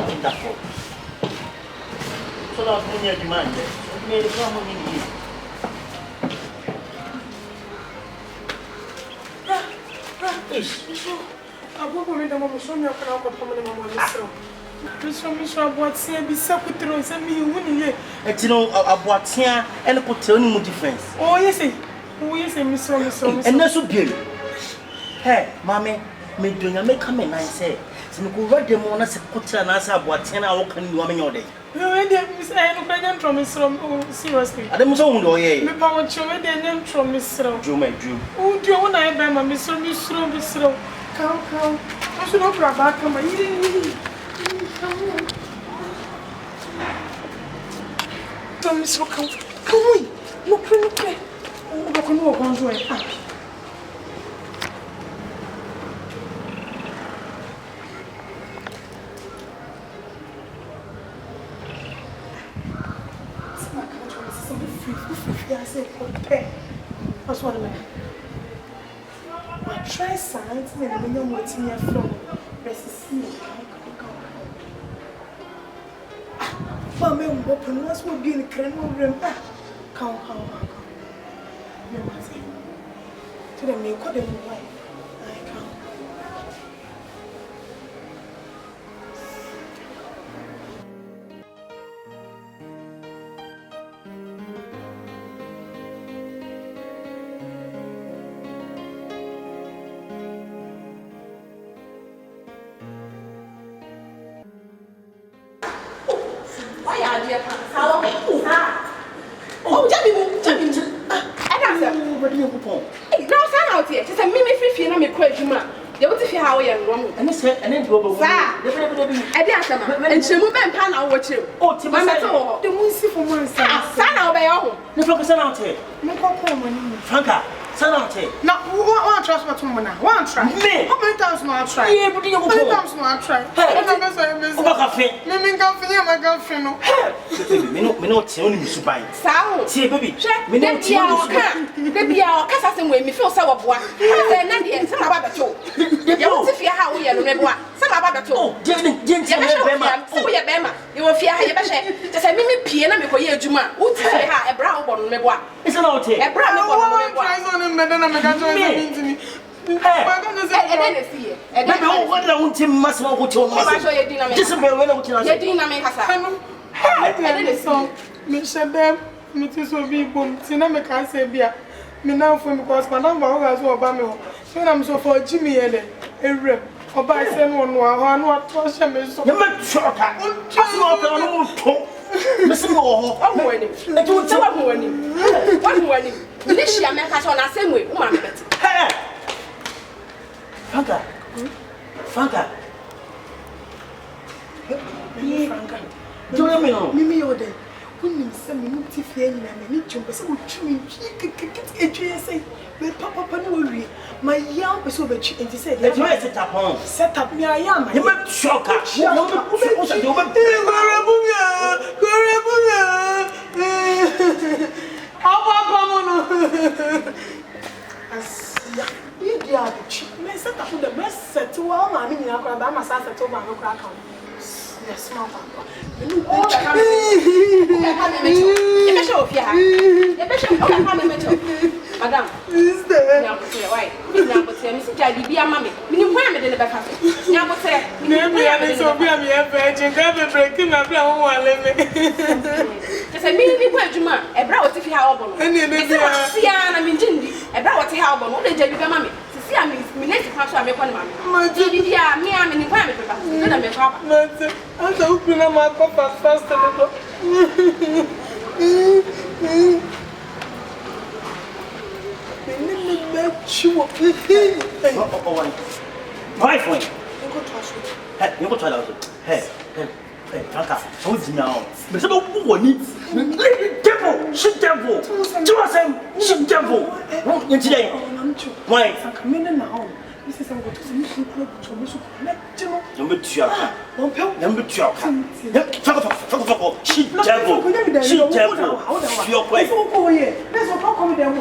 think that for. So that's when you demand it. Made it come on in here. I won't go in the moment. Show me a crowd of permanent mamma. Mr. What's here? Be secretary, send me winning here. And you know, about here and put tell you difference. Oh, yes, Mr. And that's so beautiful. Hey, Mammy, me doing a make come in and say, so you go read them on us, put an answer about 10 hours can you have your day. No, I didn't from Mr. Seriously. I don't know, yeah. Me power children, they name from Mr. Drew, my Drew. Oh, do you want to buy my Mr. Come. I should not grab back on my come, Mr. Come on. Look, oh, I can walk on to it. What's what I mean? Try science and then you know what's near from Mamma, open what's what be in the cranial room. Come. You must say to them, you call them wife. I come. Oh, Jamie. I don't know. What do you go? Hey, now stand out here. Just a mimi free and me question. You want to see how I am wrong. And it's and then go over. I didn't and she moved and pan out with you. Oh, to my metal. The moon see for one son out by your no focus on out here. No problem. Franca, son out here. Now, one trust what woman now. One try. Me. How many times I try? Yeah, but you go. How many times I try? Me cafe, my girlfriend. Me no tell you to buy. Sao. See, baby. Me no tell you to buy. Baby, our cousin way me feel sour boy. I said, Nandy, some about the two. You want to fear how we are no some about the two. Oh, Bema. You will fear your best. Just a mimi piano before you, Juma. Would say a brown one, me boy. It's an out here. A brown one, tries on him, and then I'm going to me. And then it's here. And then what I want him must know what you're doing. Just a minute, when I want you're doing. I didn't so. Mr. Dem, Mrs. Obi Boom, Sinama can't say beer. Me now for me because Madame Baga was Obama. When I'm so for Jimmy Ellen, a rep. Or by someone who are not trusting me so. You're not sure. Just not on talk. Listen, I'm winning. I don't tell I'm winning. One winning. Militia make us on the same way. Franca. Do you know? Mimi order. When you send me to fear and I need to so treat a say, but Papa no my young person and she said, set up me I am. You might shock us. Set up the best set to all my mini about my sister to my crack on. Yes, my papa. Madam, is there? Now, why? Now, but Mr. Jadi, be a mammy. Meaning, where am I in the back? Now, but maybe I am so be a virgin, never breaking my brown one. Just a mini Juma, a brow if you have one. And then, I mean, Jindy, a brow to have one. What did you be mammy? See, I mean, me next time I make one mammy. My dear, me, I'm in the private. Then I'm a papa. I'm so open my papa first a little. Why for you? You go try out. Hey, Franca, who's now? But some who needs devil, shit devil. Do us some shit devil. Today. Why? Come in now. This is what Number 12. Number 12. Talk shit devil. Shit devil. Your place. That's what come with them.